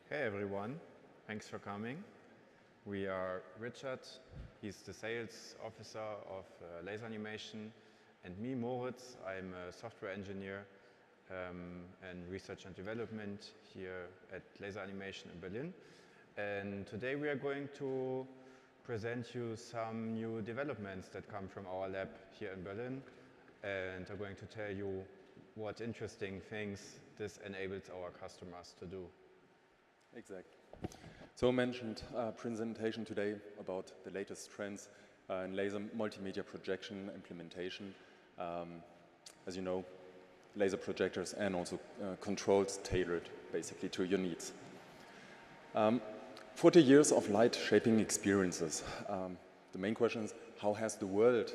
Hey everyone, thanks for coming. We are Richard, he's the sales officer of LaserAnimation, and me, Moritz, I'm a software engineer and research and development here at LaserAnimation in Berlin. And today we are going to present you some new developments that come from our lab here in Berlin, and are going to tell you what interesting things this enables our customers to do. Exactly. So mentioned presentation today about the latest trends in laser multimedia projection implementation. As you know, laser projectors and also controls tailored basically to your needs. 40 years of light shaping experiences. The main question is, how has the world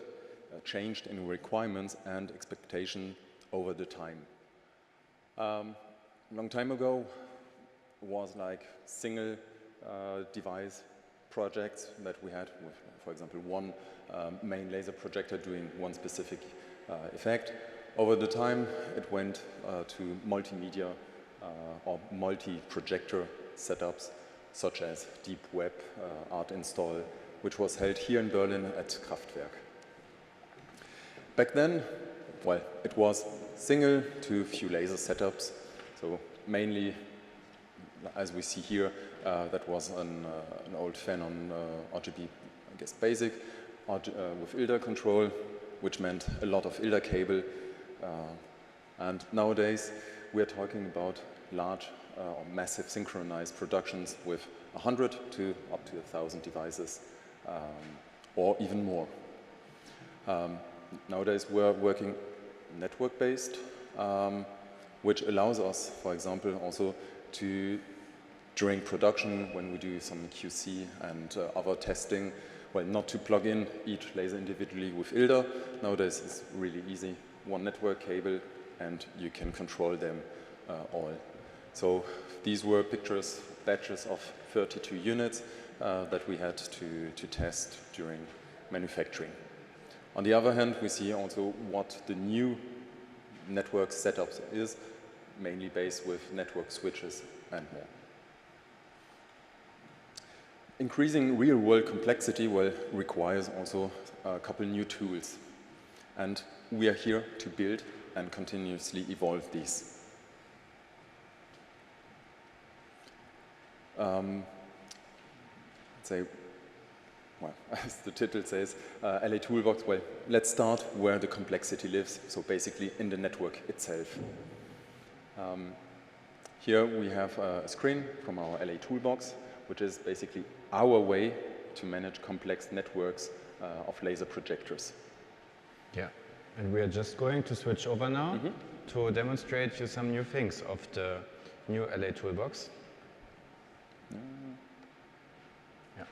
changed in requirements and expectation over the time? Long time ago was like single device projects that we had with, for example, one main laser projector doing one specific effect. Over the time it went to multimedia or multi-projector setups such as Deep Web Art Install, which was held here in Berlin at Kraftwerk. Back then, well, it was single to few laser setups, so mainly, as we see here, that was an old fan on RGB, I guess basic, with ILDA control, which meant a lot of ILDA cable. And nowadays, we are talking about large or massive synchronized productions with 100 to up to 1,000 devices, or even more. Nowadays, we're working network-based, which allows us, for example, also to, during production, when we do some QC and other testing, well, not to plug in each laser individually with ILDA. Nowadays, it's really easy. One network cable, and you can control them all. So these were pictures, batches of 32 units that we had to test during manufacturing. On the other hand, we see also what the new network setups is, mainly based with network switches and more. Increasing real-world complexity requires also a couple new tools, and we are here to build and continuously evolve these. Say, well, as the title says, LA Toolbox, well, let's start where the complexity lives, so basically in the network itself. Here we have a screen from our LA Toolbox, which is basically our way to manage complex networks of laser projectors. Yeah, and we are just going to switch over now to demonstrate you some new things of the new LA Toolbox. Yeah.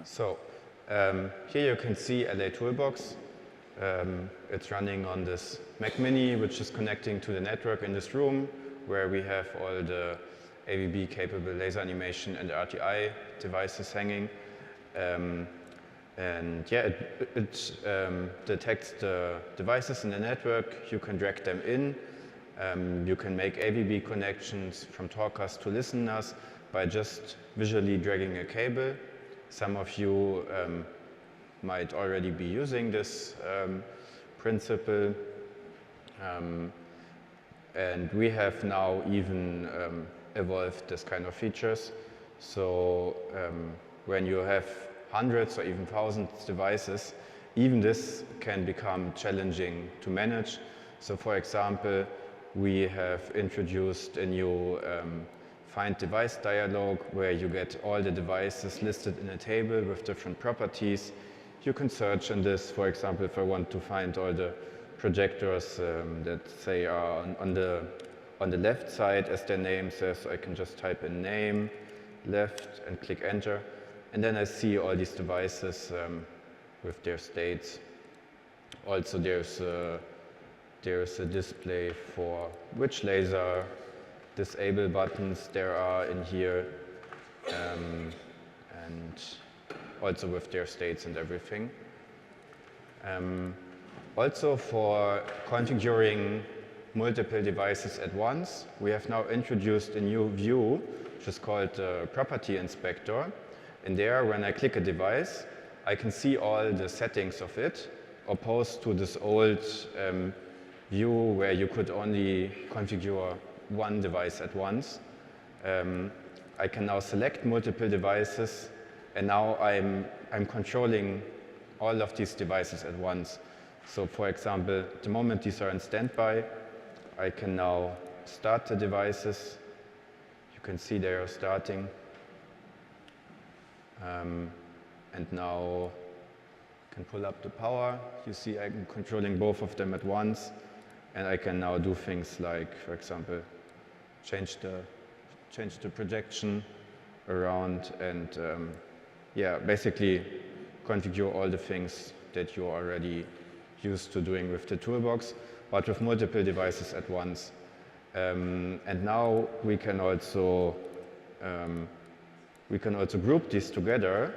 So here you can see LA Toolbox. It's running on this Mac Mini, which is connecting to the network in this room, where we have all the AVB-capable laser animation and RTI devices hanging. And yeah, it detects the devices in the network. You can drag them in. You can make AVB connections from talkers to listeners by just visually dragging a cable. Some of you might already be using this principle. And we have now even evolved this kind of features. So when you have hundreds or even thousands of devices, even this can become challenging to manage. So for example, we have introduced a new find device dialog where you get all the devices listed in a table with different properties. You can search in this, for example, if I want to find all the projectors that say are on the left side, as their name says, I can just type in name, left, and click enter. And then I see all these devices with their states. Also, there's a display for which laser disable buttons there are in here, and also with their states and everything. Also for configuring multiple devices at once, we have now introduced a new view, which is called the Property Inspector. And there, when I click a device, I can see all the settings of it, opposed to this old view where you could only configure one device at once. I can now select multiple devices, and now I'm controlling all of these devices at once. So for example, at the moment these are in standby, I can now start the devices. You can see they are starting. And now I can pull up the power. You see I'm controlling both of them at once. And I can now do things like, for example, change the projection around and yeah, basically configure all the things that you're already used to doing with the toolbox, but with multiple devices at once. And now we can also group these together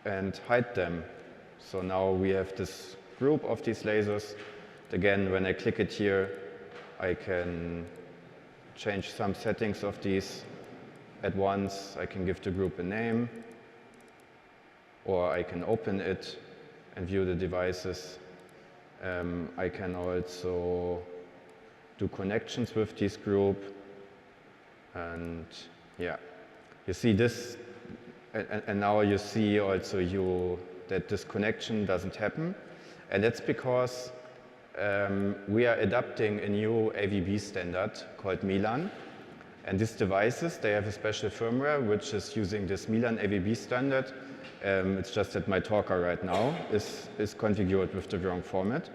and hide them. So now we have this group of these lasers. Again, when I click it here, I can change some settings of these at once. I can give the group a name, or I can open it and view the devices. I can also do connections with this group. And yeah, you see this, and now you see also that this connection doesn't happen. And that's because we are adapting a new AVB standard called Milan. And these devices, they have a special firmware which is using this Milan AVB standard. It's just that my talker right now is configured with the wrong format.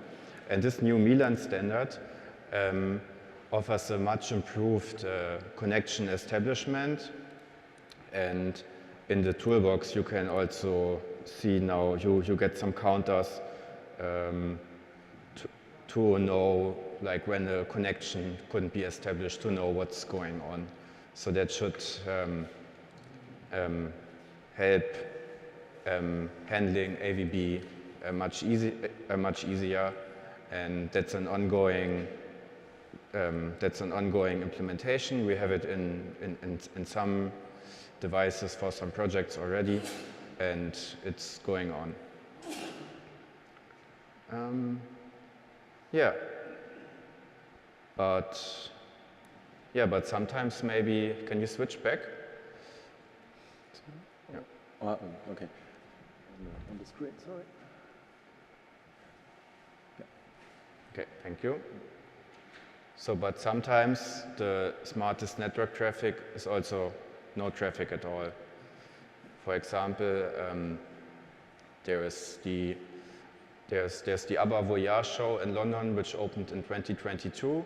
And this new Milan standard offers a much improved connection establishment. And in the toolbox, you can also see now you get some counters to know, like when a connection couldn't be established, to know what's going on. So that should help handling AVB much easier, and that's an ongoing implementation. We have it in some devices for some projects already, and it's going on. Yeah, but sometimes maybe, can you switch back? Yeah. Okay. On the screen, sorry. Yeah. Okay, thank you. So, but sometimes the smartest network traffic is also no traffic at all. For example, there's the ABBA Voyage show in London, which opened in 2022.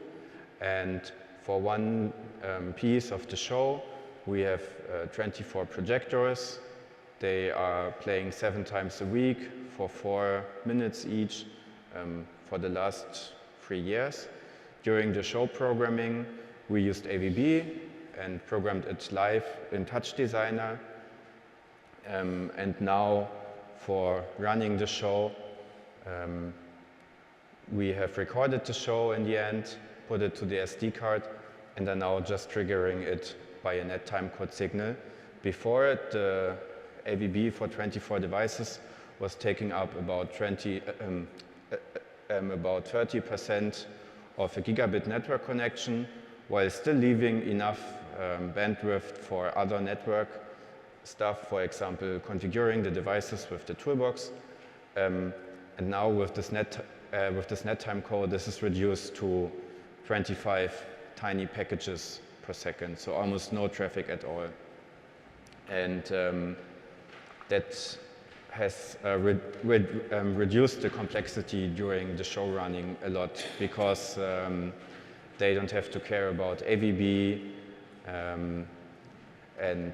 And for one piece of the show, we have 24 projectors. They are playing 7 times a week for 4 minutes each for the last 3 years. During the show programming, we used AVB and programmed it live in Touch Designer. And now for running the show, we have recorded the show in the end, put it to the SD card, and are now just triggering it by a net timecode signal. Before it, the AVB for 24 devices was taking up about 30% of a gigabit network connection, while still leaving enough bandwidth for other network stuff, for example, configuring the devices with the toolbox. And now with this net timecode, this is reduced to 25 tiny packages per second, so almost no traffic at all. And that has reduced the complexity during the show running a lot, because they don't have to care about AVB, and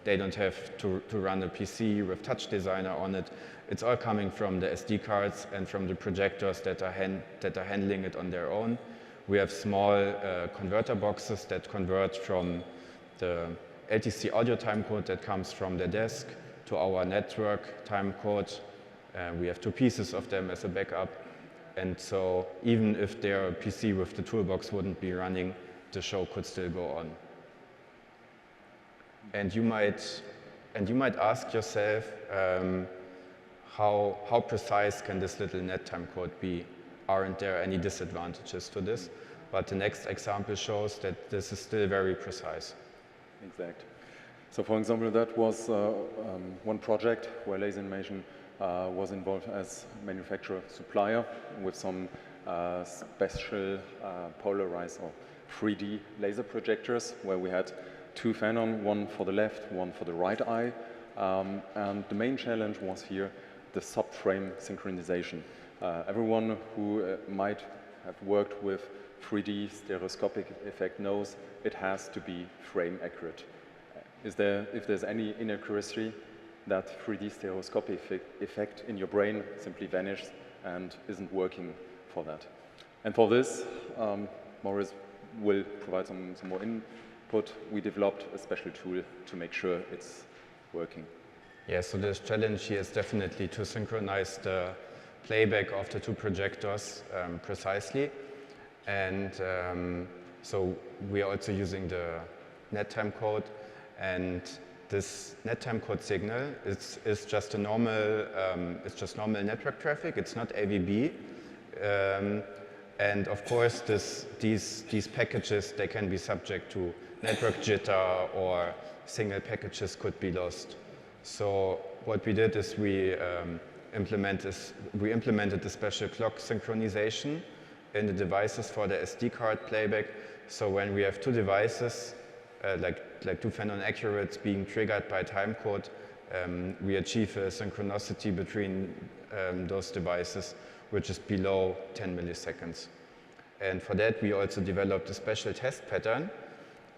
they don't have to run a PC with Touch Designer on it. It's all coming from the SD cards and from the projectors that are handling it on their own. We have small converter boxes that convert from the LTC audio timecode that comes from the desk to our network timecode We have 2 pieces of them as a backup. And so even if their PC with the toolbox wouldn't be running, the show could still go on. And you might ask yourself, how precise can this little nettime code be? Aren't there any disadvantages to this? But the next example shows that this is still very precise. Exact. So for example, that was one project where LaserAnimation was involved as manufacturer supplier with some special polarized or 3D laser projectors where we had 2 Phanon, one for the left, one for the right eye. And the main challenge was here the subframe synchronization. Everyone who might have worked with 3D stereoscopic effect knows it has to be frame accurate. If there's any inaccuracy, that 3D stereoscopic effect in your brain simply vanishes and isn't working for that. And for this, Maurice will provide some more input. We developed a special tool to make sure it's working. Yeah, so the challenge here is definitely to synchronize the playback of the 2 projectors precisely. And so we are also using the nettime code. And this nettime code signal is just a normal, it's just normal network traffic. It's not AVB. And of course, these packages, they can be subject to network jitter, or single packages could be lost. So what we did is we implemented the special clock synchronization in the devices for the SD card playback. So when we have 2 devices, like 2 Phanon accurates being triggered by timecode, we achieve a synchronicity between those devices, which is below 10 milliseconds. And for that, we also developed a special test pattern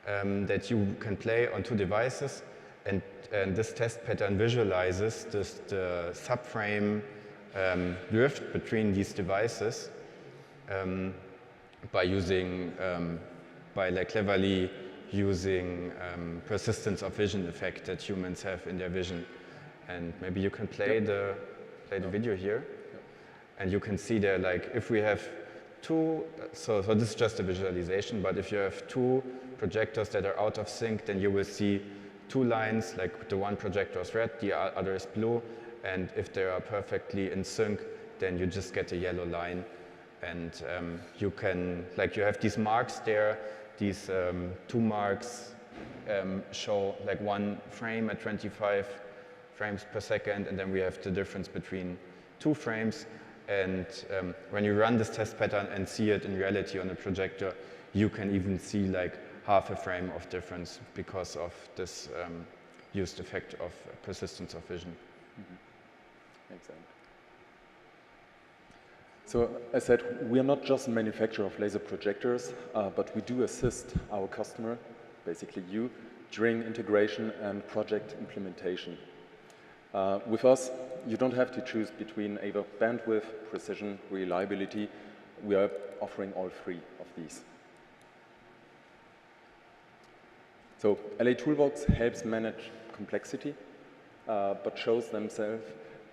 that you can play on 2 devices. And this test pattern visualizes the subframe drift between these devices by cleverly using persistence of vision effect that humans have in their vision. And maybe you can play the video here. And you can see there, like, if we have 2, so this is just a visualization, but if you have 2 projectors that are out of sync, then you will see 2 lines, like the one projector is red, the other is blue, and if they are perfectly in sync, then you just get a yellow line. And you can, like, you have these marks there. These 2 marks show like 1 frame at 25 frames per second, and then we have the difference between 2 frames. And when you run this test pattern and see it in reality on the projector, you can even see like half a frame of difference because of this used effect of persistence of vision. Mm-hmm. Exactly. So as said, we are not just a manufacturer of laser projectors, but we do assist our customer, basically you, during integration and project implementation. With us, you don't have to choose between either bandwidth, precision, reliability. We are offering all 3 of these. So LA Toolbox helps manage complexity, but shows themselves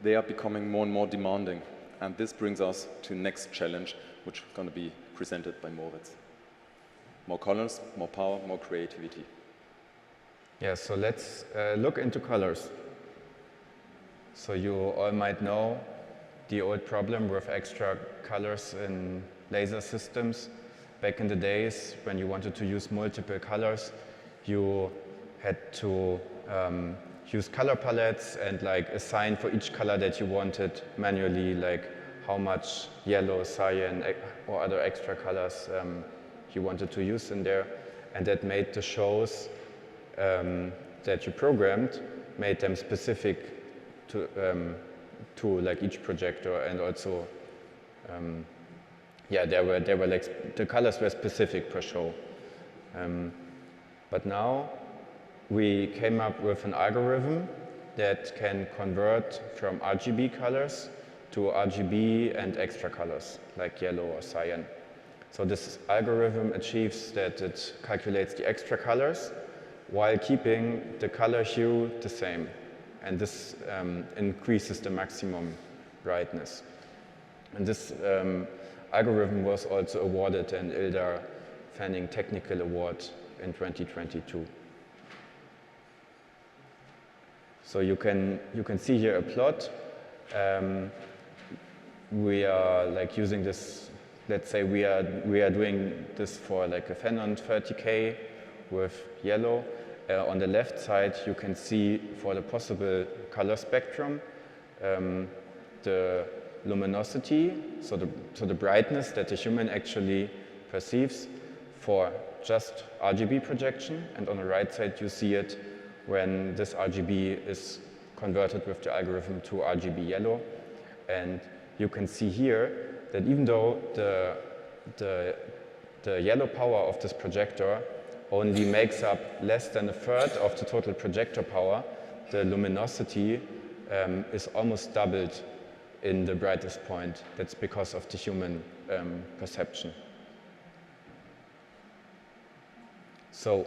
they are becoming more and more demanding. And this brings us to the next challenge, which is going to be presented by Moritz. More colors, more power, more creativity. Yeah, so let's look into colors. So you all might know the old problem with extra colors in laser systems. Back in the days, when you wanted to use multiple colors, you had to use color palettes and like assign for each color that you wanted manually, like how much yellow, cyan, or other extra colors you wanted to use in there. And that made the shows that you programmed, made them specific to like each projector, and also yeah, there were like the colors were specific per show. But now we came up with an algorithm that can convert from RGB colors to RGB and extra colors, like yellow or cyan. So this algorithm achieves that it calculates the extra colors while keeping the color hue the same. And this increases the maximum brightness. And this algorithm was also awarded an Ilda Fanning Technical Award in 2022. So you can see here a plot. We are like using this. Let's say we are doing this for like a Fanon 30K with yellow. On the left side, you can see for the possible color spectrum the luminosity, so the brightness that the human actually perceives for just RGB projection. And on the right side, you see it when this RGB is converted with the algorithm to RGB yellow. And you can see here that even though the yellow power of this projector only makes up less than a third of the total projector power, the luminosity is almost doubled in the brightest point. That's because of the human perception. So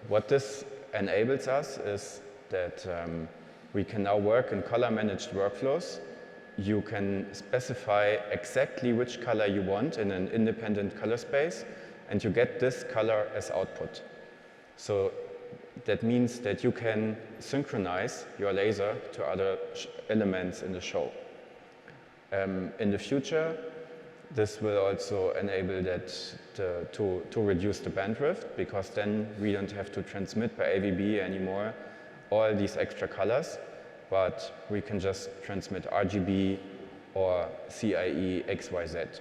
what this enables us is that we can now work in color-managed workflows. You can specify exactly which color you want in an independent color space, and you get this color as output. So that means that you can synchronize your laser to other elements in the show. In the future, this will also enable that to reduce the bandwidth, because then we don't have to transmit per AVB anymore all these extra colors, but we can just transmit RGB or CIE XYZ.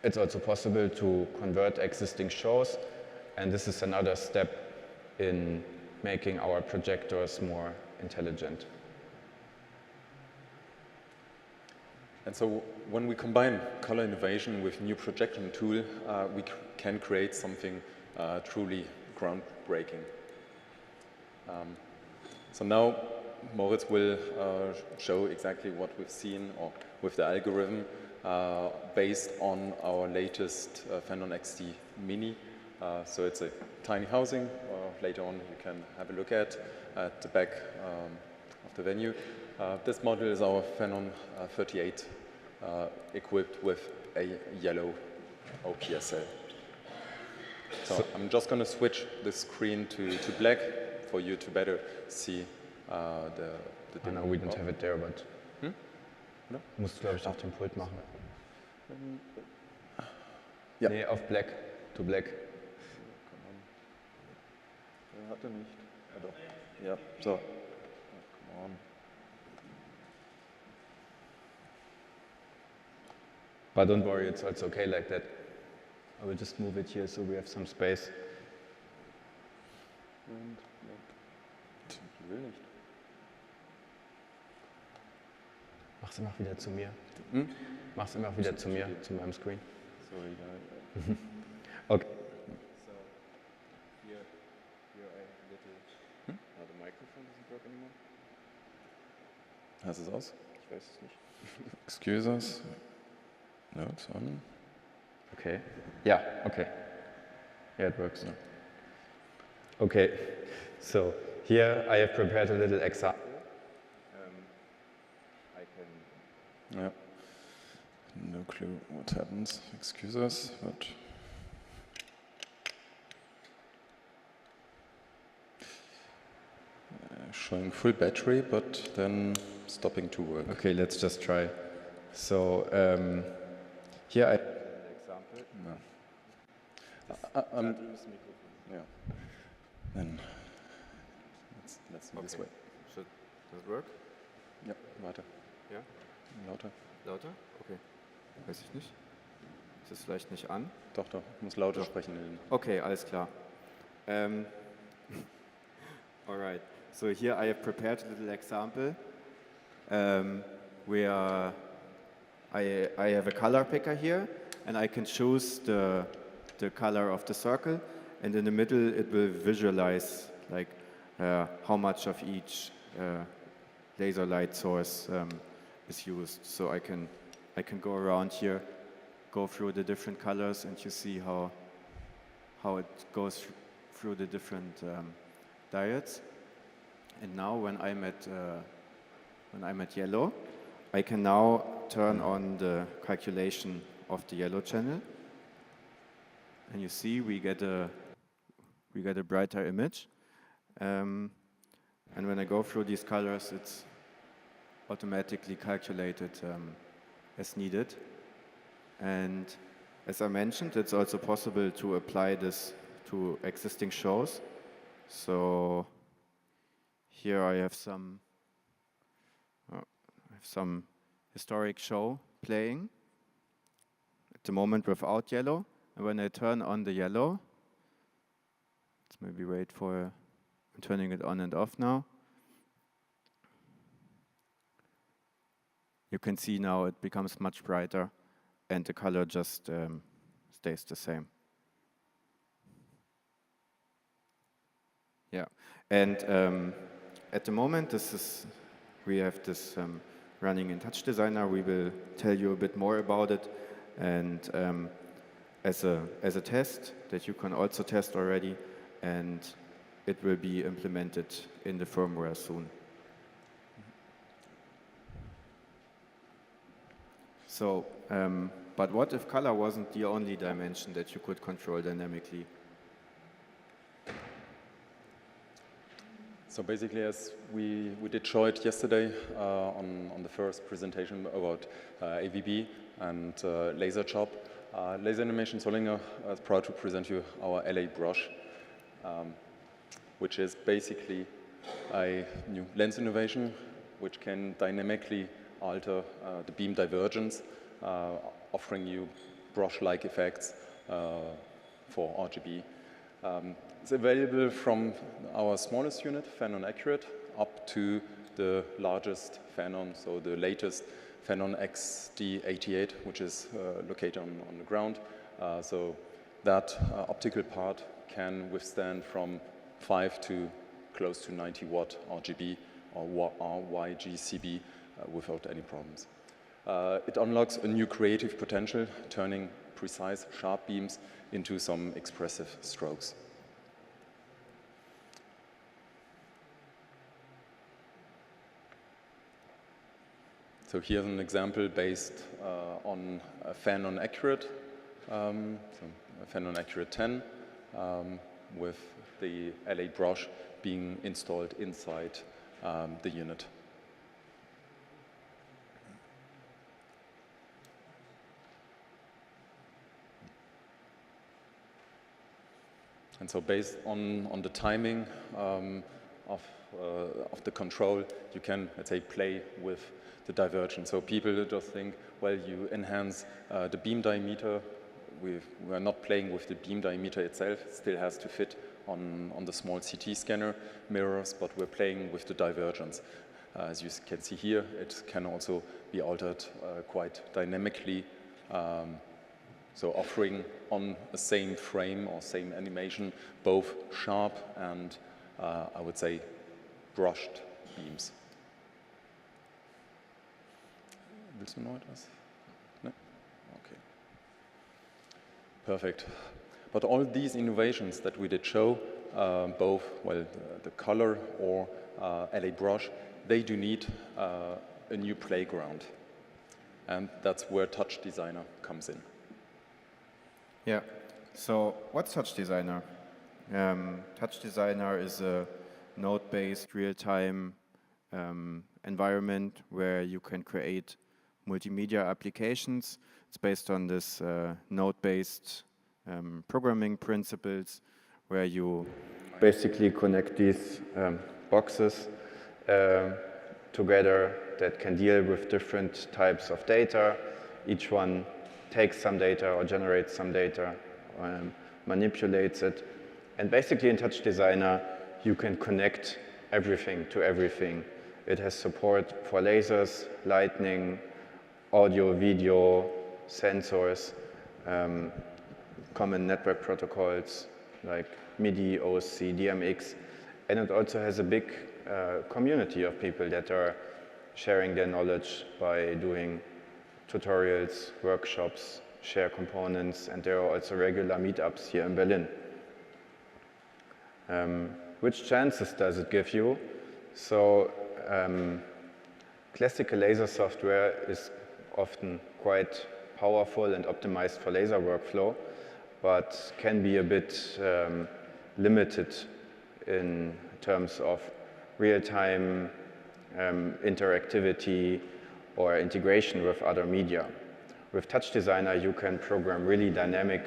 It's also possible to convert existing shows, and this is another step in making our projectors more intelligent. And so when we combine color innovation with new projection tool, we can create something truly groundbreaking. So now Moritz will show exactly what we've seen or with the algorithm based on our latest Fanon XD Mini. So it's a tiny housing. Later on you can have a look at the back of the venue. This model is our Fanon 38 equipped with a yellow OPSL. So I'm just going to switch the screen to black for you to better see the No, we don't have it there, but no? musst du, glaube ich, auf dem Pult machen. Ja. Nee, auf black, to black. Hat er nicht. Ja, doch. Ja, so. Come on. But don't worry, it's also okay like that. I will just move it here so we have some space. Und, ich will nicht. Mach's immer wieder zu mir. Hm? Mach's immer wieder zu mir, zu meinem Screen. Sorry, guys. Okay. So here I have a little. The microphone doesn't work anymore. Hast du es aus? Ich weiß es nicht. Excuse us. No, it's on. Okay. Yeah, okay. Yeah, it works. Okay, so here I have prepared a little example. I can. Yeah. No clue what happens. Excuse us, but. Showing full battery, but then stopping to work. Okay, let's just try. So here I have an example. No. Yeah. Then let's do this way. Does it work? Ja, weiter. Ja? Lauter. Lauter? Okay. Weiß ich nicht. Ist es vielleicht nicht an? Doch, ich muss lauter Doch. sprechen. Okay, alles klar. All right. So here I have prepared a little example where I have a color picker here, and I can choose the color of the circle, and in the middle it will visualize like how much of each laser light source is used. So I can go around here, go through the different colors, and you see how it goes through the different diodes. And now when I'm at yellow, I can now turn on the calculation of the yellow channel. And you see we get a brighter image. And when I go through these colors, it's automatically calculated as needed. And as I mentioned, it's also possible to apply this to existing shows. So here I have some historic show playing at the moment without yellow. And when I turn on the yellow, let's maybe wait for, I'm turning it on and off now. You can see now it becomes much brighter and the color just stays the same. Yeah, and at the moment we have this running in Touch Designer. We will tell you a bit more about it, and as a test that you can also test already, and it will be implemented in the firmware soon. So, but what if color wasn't the only dimension that you could control dynamically? So basically, as we did show it yesterday on the first presentation about AVB and Laser Chop, LaserAnimation Sollinger is proud to present you our LA brush, which is basically a new lens innovation which can dynamically alter the beam divergence, offering you brush-like effects for RGB. It's available from our smallest unit, Phanon Accurate, up to the largest Phanon, so the latest Phanon XD88, which is located on the ground. So that optical part can withstand from 5 to close to 90 watt RGB or YGCB without any problems. It unlocks a new creative potential, turning precise, sharp beams into some expressive strokes. So here's an example based on a Phanon Accurate, so a Phanon Accurate 10, with the LA brush being installed inside the unit. And so based on the timing of the control, you can, let's say, play with the divergence. So people just think, well, you enhance the beam diameter. We are not playing with the beam diameter itself. It still has to fit on the small CT scanner mirrors, but we're playing with the divergence. As you can see here, it can also be altered quite dynamically, so offering on the same frame or same animation both sharp and, I would say, brushed beams. Willst du noch etwas? No? Okay. Perfect. But all these innovations that we did show, both, well, the color or LA brush, they do need a new playground. And that's where Touch Designer comes in. Yeah, so what's Touch Designer? Touch Designer is a node-based real-time environment where you can create multimedia applications. It's based on this node-based programming principles where you basically connect these boxes together that can deal with different types of data. Each one takes some data or generates some data, manipulates it. And basically in Touch Designer, you can connect everything to everything. It has support for lasers, lightning, audio, video, sensors, common network protocols like MIDI, OSC, DMX. And it also has a big community of people that are sharing their knowledge by doing tutorials, workshops, share components, and there are also regular meetups here in Berlin. Which chances does it give you? So classical laser software is often quite powerful and optimized for laser workflow, but can be a bit limited in terms of real-time interactivity or integration with other media. With Touch Designer, you can program really dynamic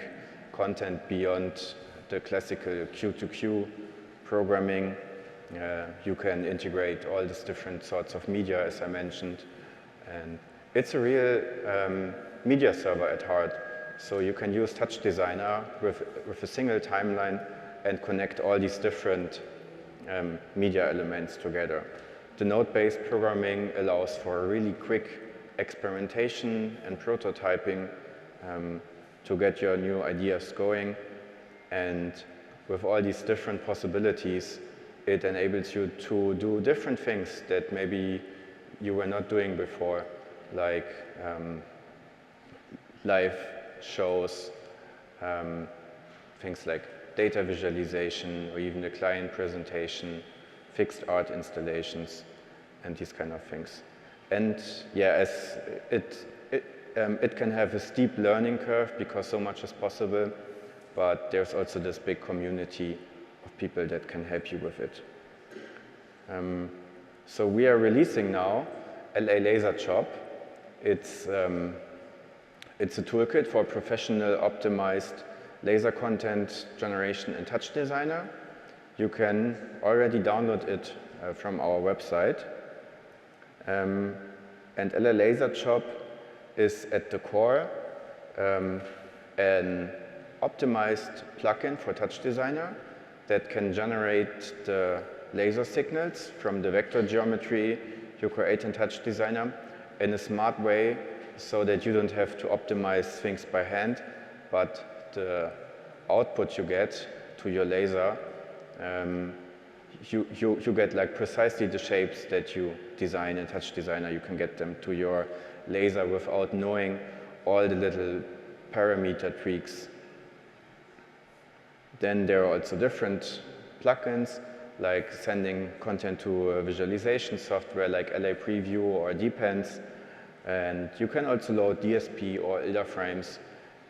content beyond the classical Q2Q programming. You can integrate all these different sorts of media, as I mentioned. And it's a real media server at heart. So you can use Touch Designer with a single timeline and connect all these different media elements together. The node-based programming allows for really quick experimentation and prototyping to get your new ideas going. And with all these different possibilities, it enables you to do different things that maybe you were not doing before, like live shows, things like data visualization, or even a client presentation, fixed art installations, and these kind of things. And yeah, as it can have a steep learning curve because so much is possible, but there's also this big community of people that can help you with it. So we are releasing now LA Laser Chop. It's a toolkit for professional optimized laser content generation in Touch Designer. You can already download it from our website. And LA Laser Chop is at the core an optimized plugin for Touch Designer that can generate the laser signals from the vector geometry you create in Touch Designer in a smart way so that you don't have to optimize things by hand, but the output you get to your laser, you get like precisely the shapes that you design in Touch Designer. You can get them to your laser without knowing all the little parameter tweaks. Then there are also different plugins, like sending content to a visualization software like LA Preview or Depends. And you can also load DSP or ILDA frames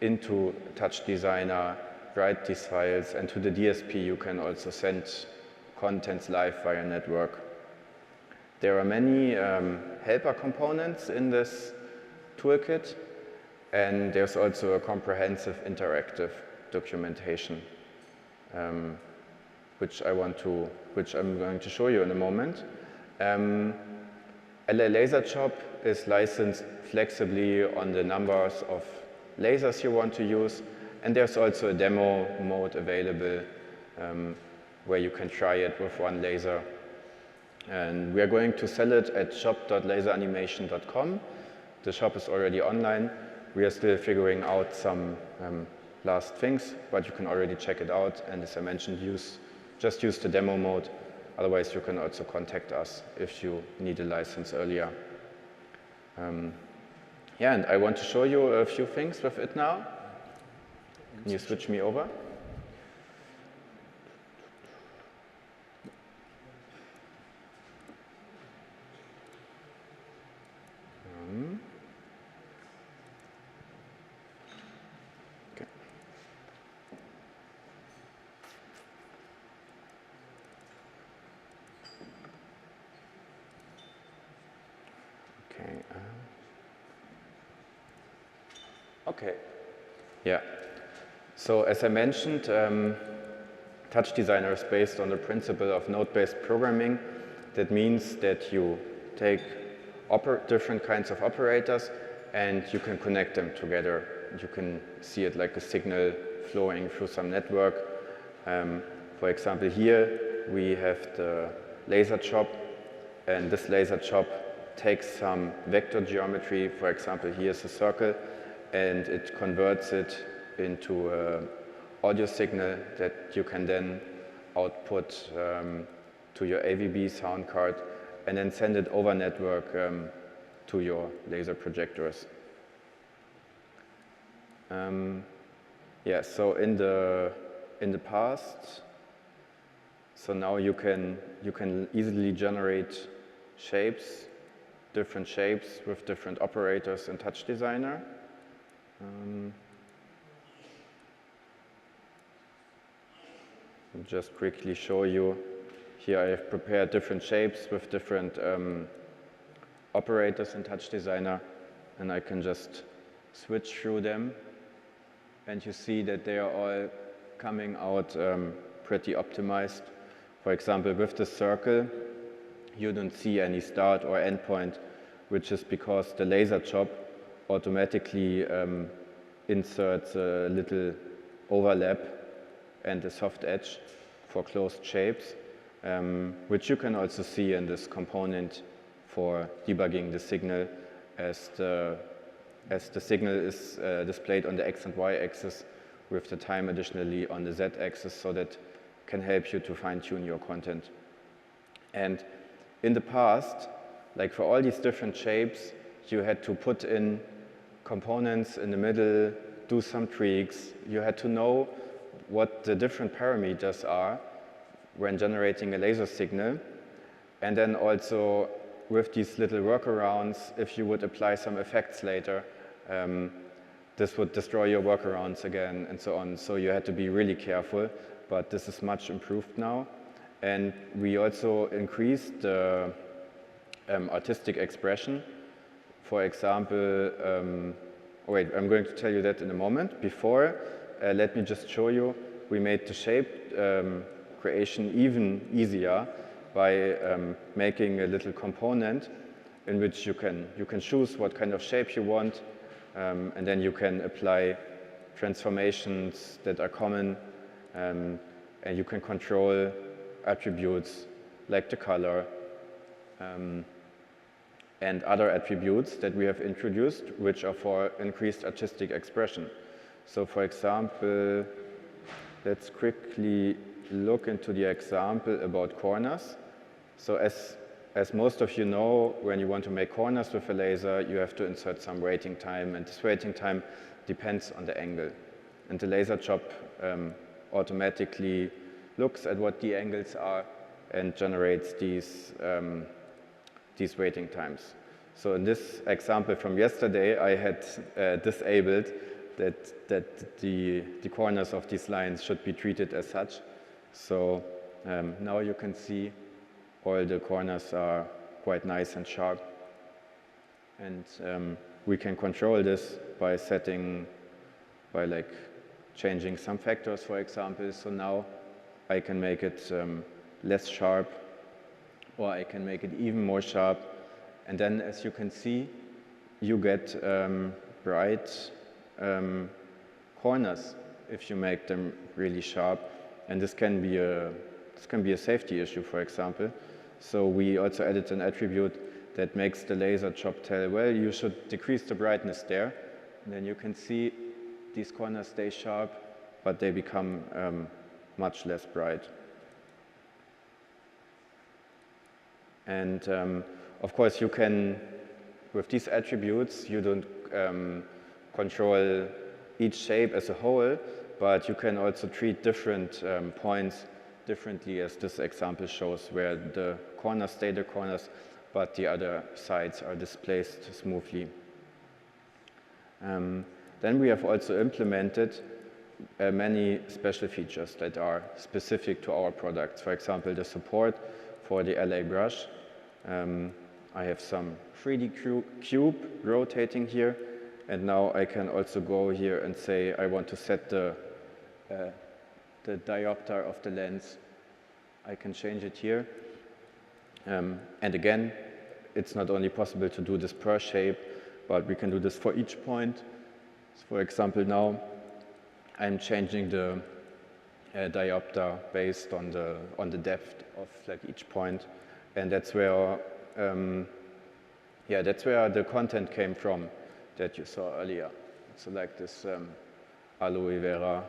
into Touch Designer, write these files, and to the DSP you can also send contents live via network. There are many helper components in this toolkit, and there's also a comprehensive interactive documentation, which I'm going to show you in a moment. LA Laser Chop is licensed flexibly on the numbers of lasers you want to use, and there's also a demo mode available where you can try it with one laser. And we are going to sell it at shop.laseranimation.com. The shop is already online. We are still figuring out some last things, but you can already check it out. And as I mentioned, just use the demo mode. Otherwise, you can also contact us if you need a license earlier. Yeah, and I want to show you a few things with it now. Can you switch me over? Okay. Okay. Okay. Yeah. So as I mentioned, Touch Designer is based on the principle of node-based programming. That means that you take different kinds of operators and you can connect them together. You can see it like a signal flowing through some network. For example, here we have the laser chop, and this laser chop takes some vector geometry. For example, here's a circle, and it converts it into an audio signal that you can then output to your AVB sound card and then send it over network to your laser projectors. Yeah, so in the past, so now you can easily generate shapes different shapes with different operators in Touch Designer. I'll just quickly show you. Here I have prepared different shapes with different operators in Touch Designer, and I can just switch through them, and you see that they are all coming out pretty optimized. For example, with the circle, you don't see any start or end point, which is because the laser chop automatically inserts a little overlap and a soft edge for closed shapes, which you can also see in this component for debugging the signal, as the signal is displayed on the X and Y axis with the time additionally on the Z axis, so that can help you to fine-tune your content. And in the past, like for all these different shapes, you had to put in components in the middle, do some tweaks. You had to know what the different parameters are when generating a laser signal. And then also with these little workarounds, if you would apply some effects later, this would destroy your workarounds again and so on. So you had to be really careful, but this is much improved now. And we also increased the artistic expression. For example, wait, I'm going to tell you that in a moment. Before, let me just show you, we made the shape creation even easier by making a little component in which you can choose what kind of shape you want, and then you can apply transformations that are common, and you can control attributes like the color and other attributes that we have introduced, which are for increased artistic expression. So for example, let's quickly look into the example about corners. So as most of you know, when you want to make corners with a laser, you have to insert some waiting time, and this waiting time depends on the angle. And the laser chop automatically looks at what the angles are and generates these waiting times. So in this example from yesterday, I had disabled that the corners of these lines should be treated as such. So now you can see all the corners are quite nice and sharp. And we can control this by changing some factors, for example. So now I can make it less sharp, or I can make it even more sharp. And then, as you can see, you get bright corners if you make them really sharp. And this can be a safety issue, for example. So we also added an attribute that makes the laser chop tell, well, you should decrease the brightness there. And then you can see these corners stay sharp, but they become much less bright. And of course, you can, with these attributes, you don't control each shape as a whole, but you can also treat different points differently, as this example shows, where the corners stay the corners, but the other sides are displaced smoothly. Then we have also implemented many special features that are specific to our products. For example, the support for the LA brush. I have some 3D cube rotating here, and now I can also go here and say I want to set the diopter of the lens. I can change it here. And again, it's not only possible to do this per shape, but we can do this for each point. So for example, now I'm changing the diopter based on the depth of like each point, and that's where that's where the content came from that you saw earlier. So like this aloe vera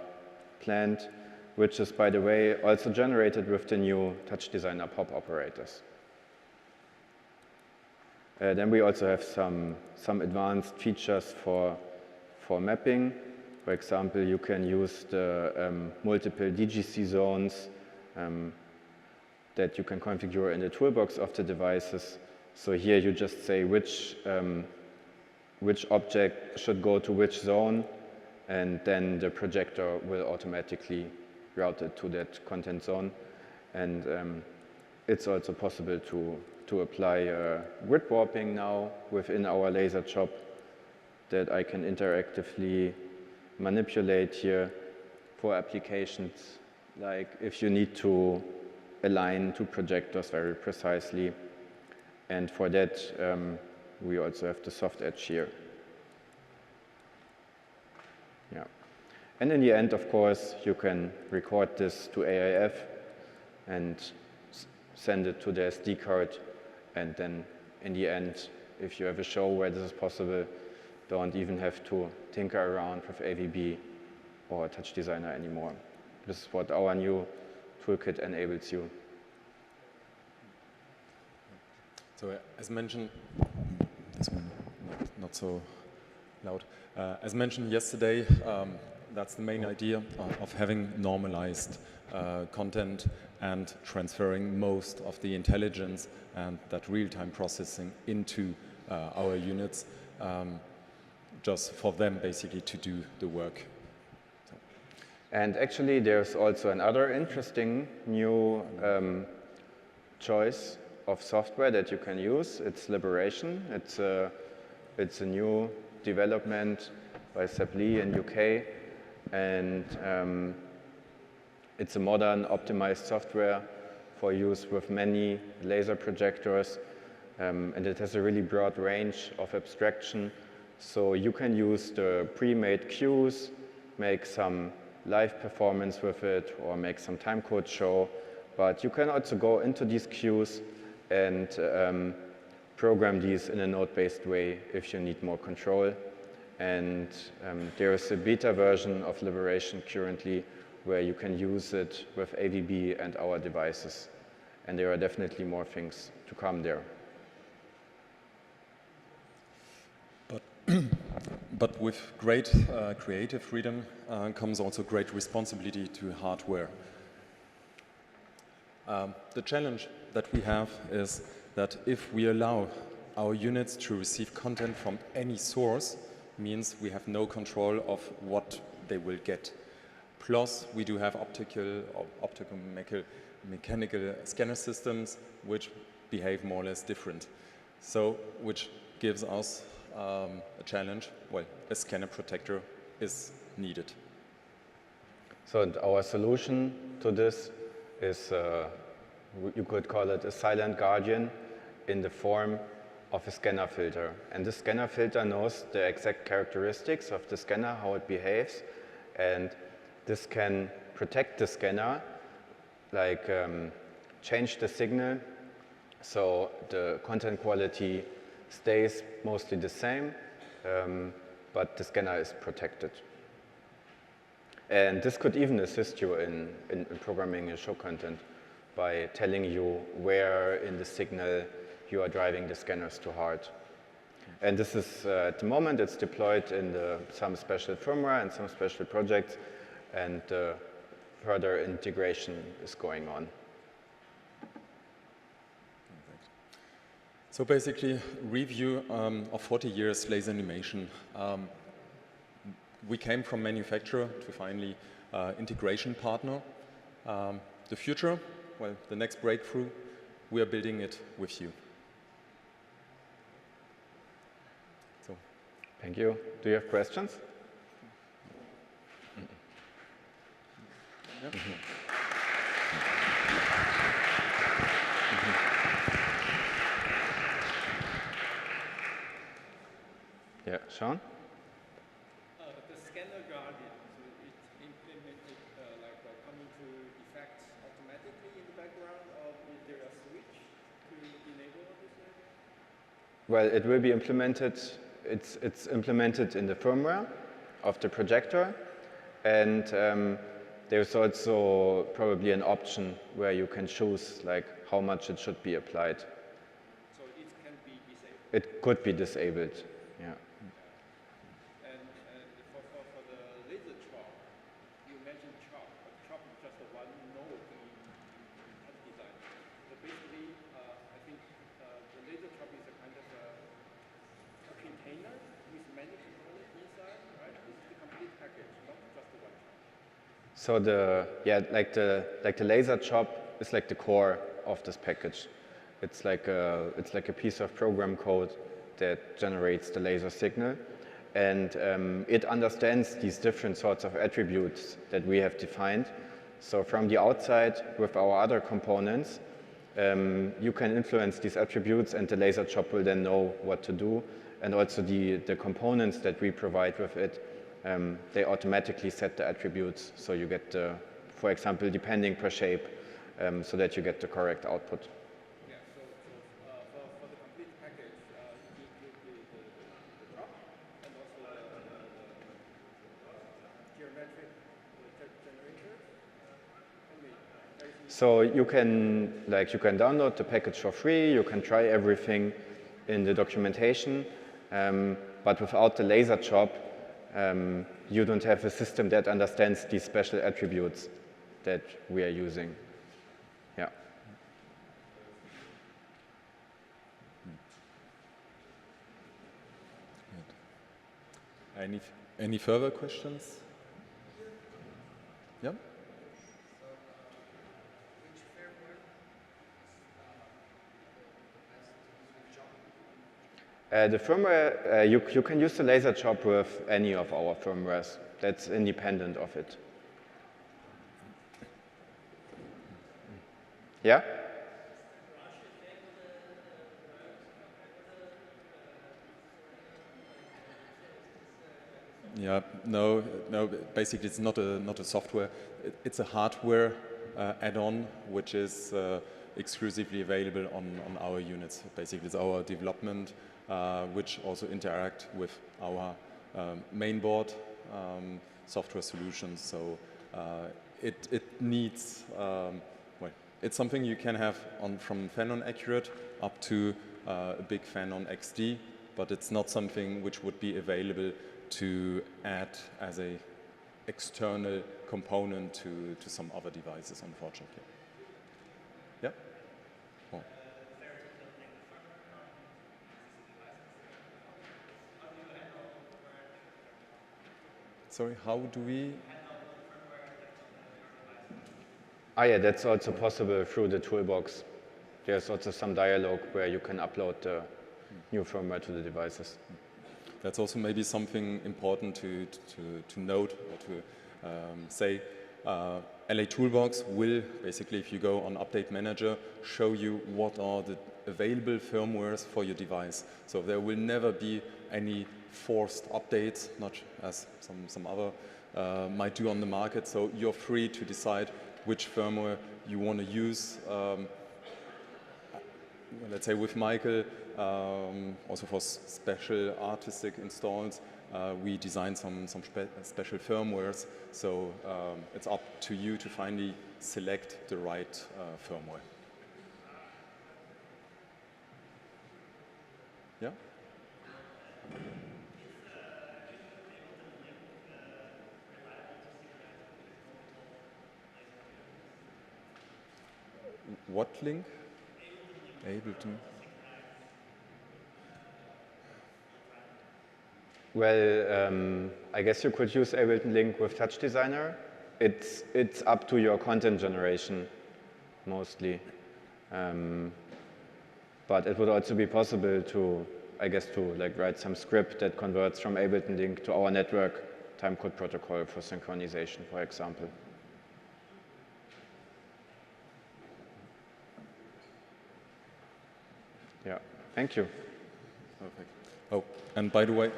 plant, which is, by the way, also generated with the new Touch Designer pop operators. Then we also have some advanced features for mapping. For example, you can use the multiple DGC zones that you can configure in the toolbox of the devices. So here you just say which object should go to which zone, and then the projector will automatically route it to that content zone. And it's also possible to apply grid warping now within our laser chop that I can interactively manipulate here for applications, like if you need to align two projectors very precisely. And for that, we also have the soft edge here. Yeah. And in the end, of course, you can record this to AIF and send it to the SD card. And then in the end, if you have a show where this is possible, don't even have to tinker around with AVB or Touch Designer anymore. This is what our new toolkit enables you. So as mentioned, this one not so loud. As mentioned yesterday, that's the main idea of having normalized content and transferring most of the intelligence and that real-time processing into our units, just for them basically to do the work. So. And actually there's also another interesting new choice of software that you can use. It's Liberation. It's a new development by Seb Lee in UK, and it's a modern optimized software for use with many laser projectors, and it has a really broad range of abstraction. So you can use the pre-made cues, make some live performance with it, or make some timecode show, but you can also go into these cues and program these in a node-based way if you need more control. And there is a beta version of Liberation currently where you can use it with AVB and our devices. And there are definitely more things to come there. But with great creative freedom comes also great responsibility to hardware. The challenge that we have is that if we allow our units to receive content from any source, means we have no control of what they will get. Plus, we do have optical mechanical scanner systems which behave more or less different. So, which gives us a challenge. Well, a scanner protector is needed. So our solution to this is, you could call it a silent guardian in the form of a scanner filter. And the scanner filter knows the exact characteristics of the scanner, how it behaves, and this can protect the scanner, like change the signal so the content quality stays mostly the same, but the scanner is protected. And this could even assist you in programming your show content by telling you where in the signal you are driving the scanners too hard. And this is, at the moment, it's deployed in some special firmware and some special projects, and further integration is going on. So basically, review of 40 years LaserAnimation. We came from manufacturer to finally integration partner. The future, well, the next breakthrough, we are building it with you. So. Thank you. Do you have questions? Yeah. Yeah, Sean? The scanner guardian, so it's implemented coming to effect automatically in the background, or is there a switch to enable this? Well, it will be implemented. It's implemented in the firmware of the projector, and there's also probably an option where you can choose like how much it should be applied. So it can be disabled. It could be disabled. Yeah. And for the laser chop, you mentioned chop, but chop is just one node in touch design. So basically, I think the laser chop So like the laser chop is like the core of this package. It's like a piece of program code that generates the laser signal, and it understands these different sorts of attributes that we have defined. So from the outside, with our other components, you can influence these attributes, and the laser chop will then know what to do. And also the components that we provide with it, they automatically set the attributes, so you get the, for example, depending per shape, so that you get the correct output. Yeah, so for the complete package, you include the drop and also the geometric generators. So you can download the package for free. You can try everything in the documentation, but without the laser chop, you don't have a system that understands these special attributes that we are using. Yeah. Any further questions? Yeah. The firmware, you can use the laser chop with any of our firmwares. That's independent of it. Yeah? Yeah, no. Basically, it's not a software. It's a hardware add-on, which is exclusively available on our units. Basically, it's our development, which also interact with our main board software solutions. So it needs, well, it's something you can have from Phenon Accurate up to a big Phenon XD, but it's not something which would be available to add as a external component to some other devices, unfortunately. Yeah? Oh. Sorry, how do we? Yeah, that's also possible through the toolbox. There's also some dialogue where you can upload the new firmware to the devices. That's also maybe something important to note or to say. LA Toolbox will basically, if you go on Update Manager, show you what are the available firmwares for your device. So there will never be any forced updates, not as some other might do on the market. So you're free to decide which firmware you want to use. Let's say with Michael, also for special artistic installs, we designed some special firmwares. So it's up to you to finally select the right firmware. Yeah? What link? Ableton. Well, I guess you could use Ableton Link with Touch Designer. It's up to your content generation, mostly. But it would also be possible to, I guess, to like write some script that converts from Ableton Link to our network timecode protocol for synchronization, for example. Yeah, thank you. Perfect. Oh, and by the way,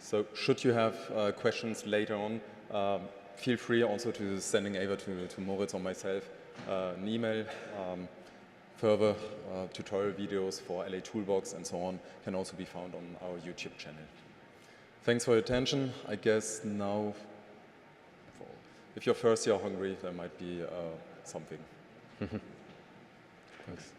so should you have questions later on, feel free also to sending over to Moritz or myself an email. Further tutorial videos for LA Toolbox and so on can also be found on our YouTube channel. Thanks for your attention. I guess now, if you're thirsty or hungry, there might be something. Thanks.